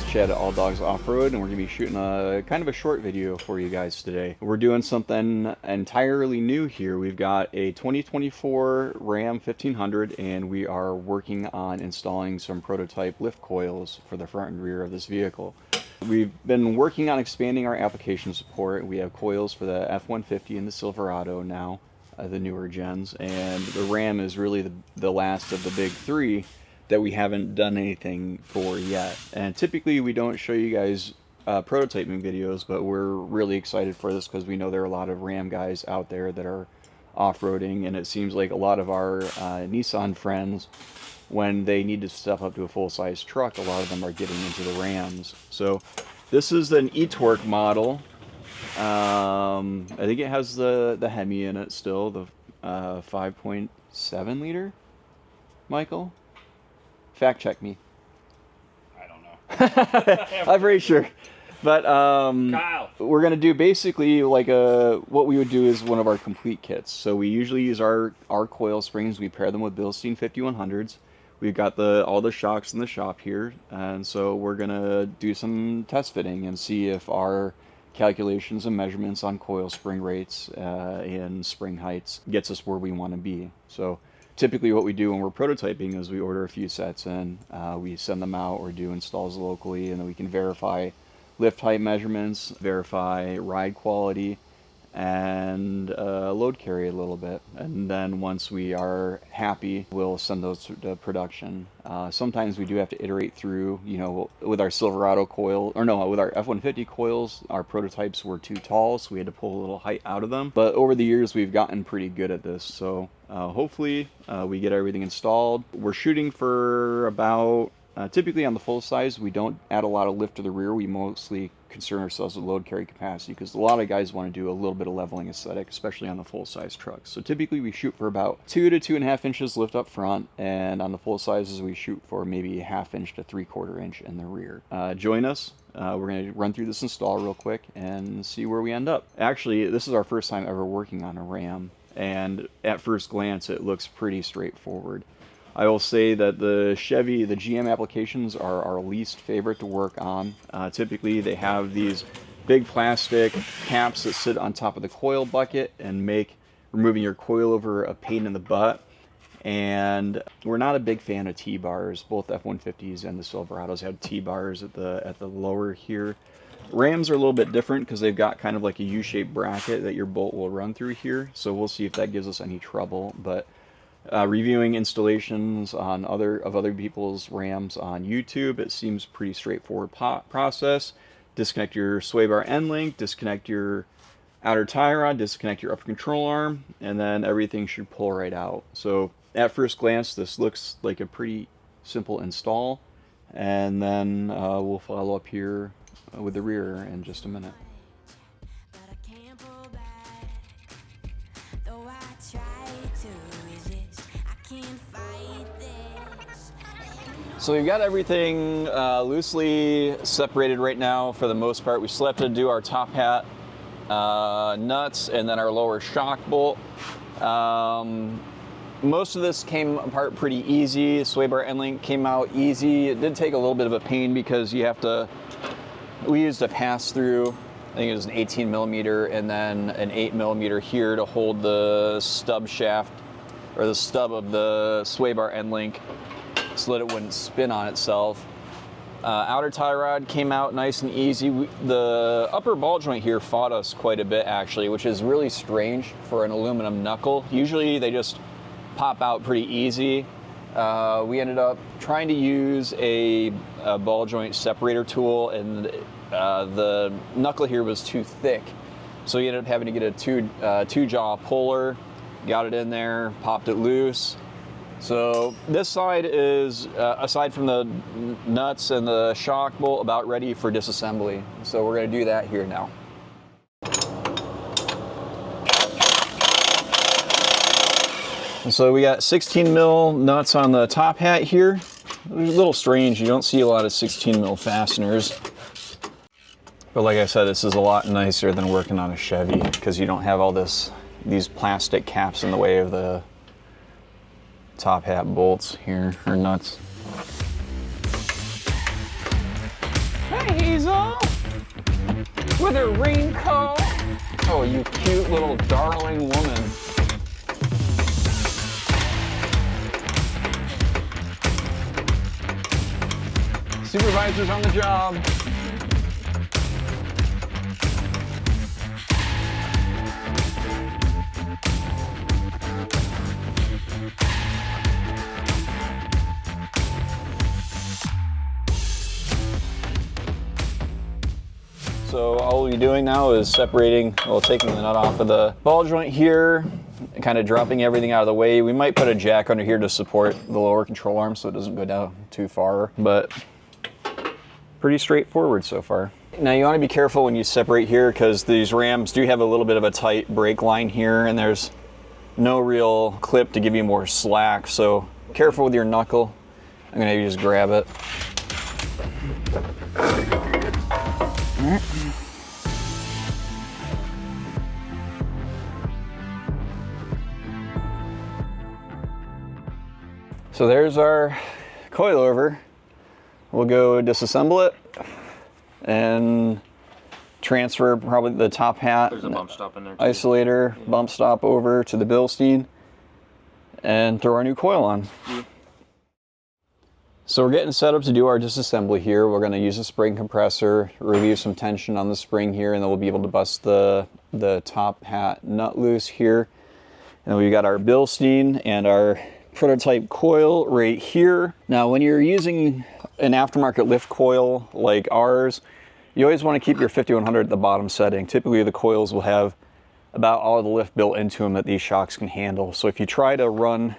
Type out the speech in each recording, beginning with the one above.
Chad at All Dogs Off-Road, and we're going to be shooting a kind of a short video for you guys today. We're doing something entirely new here. We've got a 2024 Ram 1500, and we are working on installing some prototype lift coils for the front and rear of this vehicle. We've been working on expanding our application support. We have coils for the F-150 and the Silverado now, the newer gens, and the Ram is really the last of the big three that we haven't done anything for yet. And typically we don't show you guys prototyping videos, but we're really excited for this because we know there are a lot of Ram guys out there that are off-roading, and it seems like a lot of our Nissan friends, when they need to step up to a full-size truck, a lot of them are getting into the Rams. So this is an e-torque model. I think it has the Hemi in it still, the 5.7 liter. Michael? Fact check me. I don't know. I'm pretty sure. But Kyle, we're going to do basically like what we would do is one of our complete kits. So we usually use our coil springs. We pair them with Bilstein 5100s. We've got all the shocks in the shop here. And so we're going to do some test fitting and see if our calculations and measurements on coil spring rates and spring heights gets us where we want to be. So typically what we do when we're prototyping is we order a few sets and we send them out or do installs locally, and then we can verify lift height measurements, verify ride quality, and load carry a little bit. And then once we are happy, we'll send those to production. Sometimes we do have to iterate through, you know, with our Silverado coil, or no, with our F-150 coils, our prototypes were too tall, so we had to pull a little height out of them. But over the years, we've gotten pretty good at this. So hopefully we get everything installed. We're shooting for about, typically on the full size, we don't add a lot of lift to the rear. We mostly concern ourselves with load carry capacity because a lot of guys want to do a little bit of leveling aesthetic, especially on the full size trucks. So typically we shoot for about 2 to 2.5 inches lift up front, and on the full sizes we shoot for maybe 1/2 inch to 3/4 inch in the rear. Join us. We're going to run through this install real quick and see where we end up. Actually, this is our first time ever working on a Ram, and at first glance it looks pretty straightforward. I will say that the Chevy, the GM applications are our least favorite to work on. Typically they have these big plastic caps that sit on top of the coil bucket and make removing your coilover a pain in the butt. And we're not a big fan of T-bars. Both F-150s and the Silverados have T-bars at the lower here. Rams are a little bit different because they've got kind of like a U-shaped bracket that your bolt will run through here. So we'll see if that gives us any trouble. But reviewing installations on other people's Rams on YouTube, it seems pretty straightforward process. Disconnect your sway bar end link, disconnect your outer tie rod, disconnect your upper control arm, and then everything should pull right out. So at first glance, this looks like a pretty simple install, and then we'll follow up here with the rear in just a minute. So we've got everything loosely separated right now for the most part. We still have to do our top hat nuts and then our lower shock bolt. Most of this came apart pretty easy. Sway bar end link came out easy. It did take a little bit of a pain because you have to, we used a pass through, I think it was an 18 millimeter and then an 8 millimeter here to hold the stub shaft or the stub of the sway bar end link so that it wouldn't spin on itself. Outer tie rod came out nice and easy. The upper ball joint here fought us quite a bit actually, which is really strange for an aluminum knuckle. Usually they just pop out pretty easy. We ended up trying to use a ball joint separator tool, and the knuckle here was too thick. So we ended up having to get a two jaw puller, got it in there, popped it loose. So this side is, aside from the nuts and the shock bolt, about ready for disassembly. So we're going to do that here now. So we got 16 mil nuts on the top hat here. It's a little strange, you don't see a lot of 16 mil fasteners. But like I said, this is a lot nicer than working on a Chevy because you don't have all these plastic caps in the way of the top hat bolts here, or nuts. Hazel with her raincoat. Oh, you cute little darling woman. Supervisor's on the job. So all we'll be doing now is separating, well, taking the nut off of the ball joint here, kind of dropping everything out of the way. We might put a jack under here to support the lower control arm so it doesn't go down too far, but pretty straightforward so far. Now you want to be careful when you separate here because these rams do have a little bit of a tight brake line here and there's no real clip to give you more slack, so careful with your knuckle. I'm going to just grab it. So there's our coilover. We'll go disassemble it and transfer probably the top hat, There's a bump stop in there too. Isolator, bump stop over to the Bilstein and throw our new coil on. Yeah. So we're getting set up to do our disassembly here. We're going to use a spring compressor, relieve some tension on the spring here, and then we'll be able to bust the top hat nut loose here. And we got our Bilstein and our prototype coil right here. Now when you're using an aftermarket lift coil like ours, you always want to keep your 5100 at the bottom setting. Typically the coils will have about all the lift built into them that these shocks can handle. So if you try to run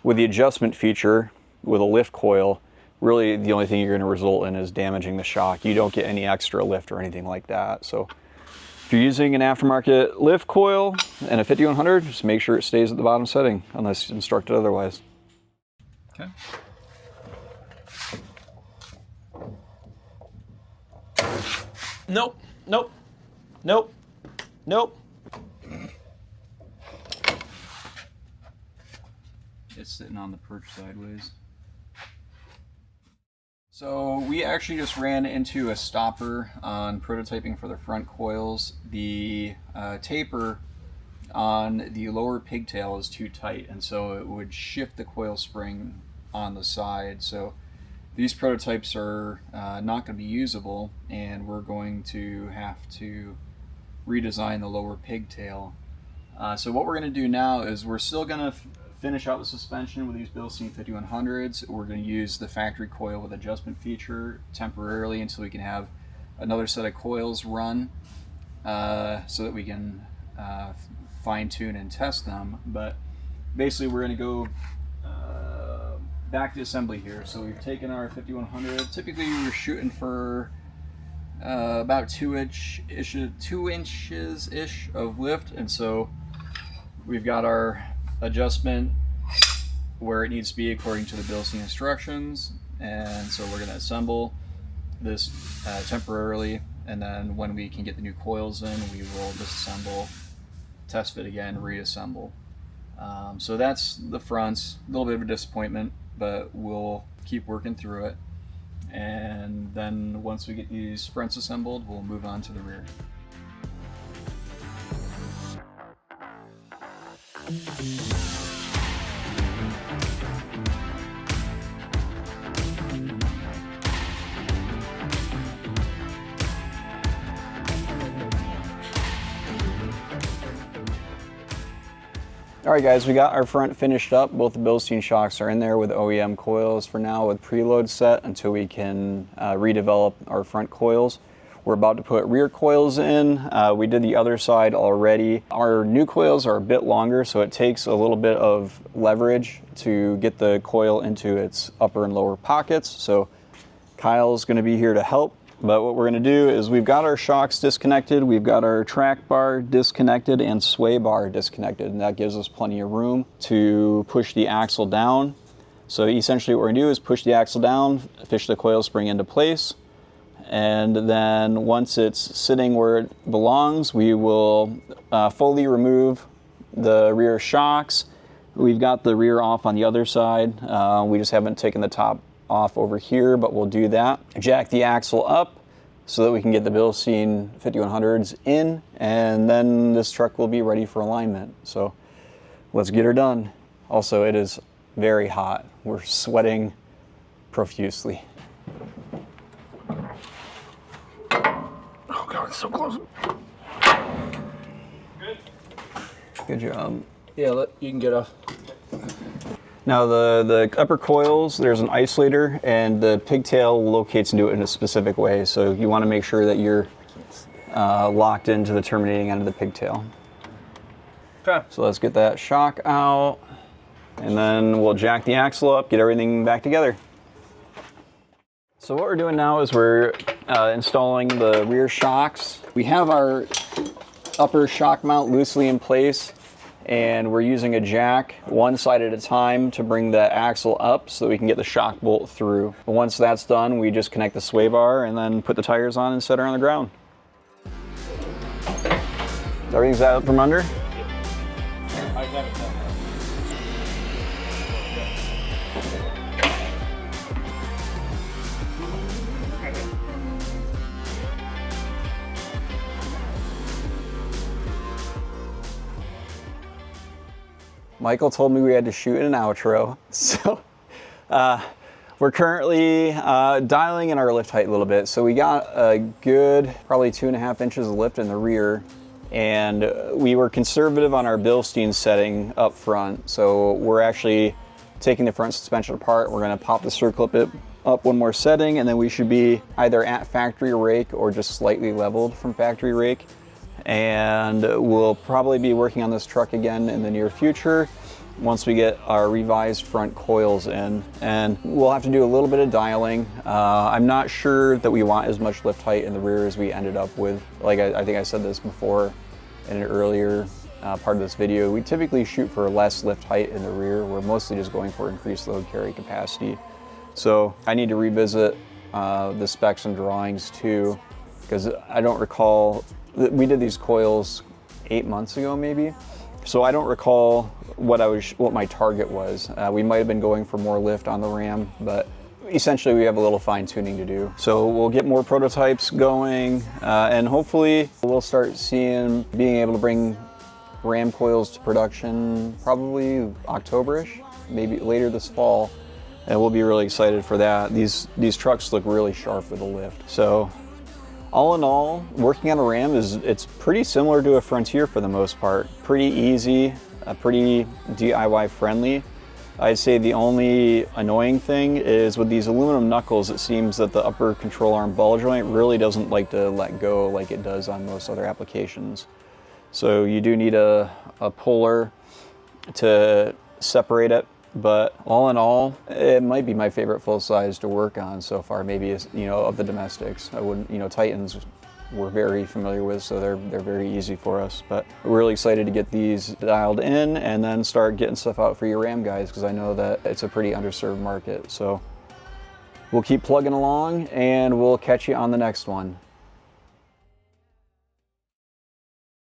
with the adjustment feature with a lift coil, really the only thing you're going to result in is damaging the shock. You don't get any extra lift or anything like that. So if you're using an aftermarket lift coil and a 5100, just make sure it stays at the bottom setting unless instructed otherwise. Okay. Nope, nope, nope, nope. It's sitting on the perch sideways. So we actually just ran into a stopper on prototyping for the front coils. The taper on the lower pigtail is too tight, and so it would shift the coil spring on the side. So these prototypes are not going to be usable, and we're going to have to redesign the lower pigtail. So what we're going to do now is we're still going to finish out the suspension with these Bilstein 5100s. We're going to use the factory coil with adjustment feature temporarily until we can have another set of coils run so that we can fine tune and test them. But basically we're going to go back to assembly here. So we've taken our 5100. Typically we're shooting for about 2 inches ish of lift, and so we've got our adjustment where it needs to be according to the Bilstein instructions, and so we're going to assemble this temporarily, and then when we can get the new coils in, we will disassemble, test fit again, reassemble. So that's the fronts. A little bit of a disappointment, but we'll keep working through it, and then once we get these fronts assembled, we'll move on to the rear. Alright guys, we got our front finished up. Both the Bilstein shocks are in there with OEM coils for now with preload set until we can redevelop our front coils. We're about to put rear coils in. We did the other side already. Our new coils are a bit longer, so it takes a little bit of leverage to get the coil into its upper and lower pockets. So Kyle's going to be here to help. But what we're going to do is we've got our shocks disconnected, we've got our track bar disconnected and sway bar disconnected, and that gives us plenty of room to push the axle down. So essentially what we're going to do is push the axle down, fish the coil spring into place, and then once it's sitting where it belongs, we will fully remove the rear shocks. We've got the rear off on the other side. We just haven't taken the top off over here, but we'll do that. Jack the axle up, so that we can get the Bilstein 5100s in, and then this truck will be ready for alignment. So let's get her done. Also, it is very hot. We're sweating profusely. Oh God, it's so close. Good. Good job. Yeah, you can get off. Now the upper coils, there's an isolator, and the pigtail locates into it in a specific way. So you want to make sure that you're locked into the terminating end of the pigtail. Okay. So let's get that shock out, and then we'll jack the axle up, get everything back together. So what we're doing now is we're installing the rear shocks. We have our upper shock mount loosely in place, and we're using a jack one side at a time to bring the axle up so that we can get the shock bolt through. Once that's done, we just connect the sway bar and then put the tires on and set her on the ground. Everything's out from under? I got it done. Michael told me we had to shoot an outro, so we're currently dialing in our lift height a little bit. So we got a good probably 2.5 inches of lift in the rear, and we were conservative on our Bilstein setting up front. So we're actually taking the front suspension apart. We're going to pop the circlip up one more setting, and then we should be either at factory rake or just slightly leveled from factory rake. And we'll probably be working on this truck again in the near future once we get our revised front coils in, and we'll have to do a little bit of dialing. I'm not sure that we want as much lift height in the rear as we ended up with. Like I think I said this before in an earlier part of this video, we typically shoot for less lift height in the rear. We're mostly just going for increased load carry capacity. So I need to revisit the specs and drawings too, because I don't recall. We did these coils 8 months ago, maybe. So I don't recall what my target was. We might have been going for more lift on the Ram, but essentially we have a little fine tuning to do. So we'll get more prototypes going, and hopefully we'll start being able to bring Ram coils to production probably October-ish, maybe later this fall. And we'll be really excited for that. These trucks look really sharp with the lift. So all in all, working on a Ram it's pretty similar to a Frontier for the most part. Pretty easy, pretty DIY friendly. I'd say the only annoying thing is with these aluminum knuckles, it seems that the upper control arm ball joint really doesn't like to let go like it does on most other applications. So you do need a puller to separate it. But all in all, it might be my favorite full size to work on so far. Maybe, of the domestics. I wouldn't, Titans we're very familiar with, so they're very easy for us. But we're really excited to get these dialed in and then start getting stuff out for your Ram guys, because I know that it's a pretty underserved market. So we'll keep plugging along, and we'll catch you on the next one.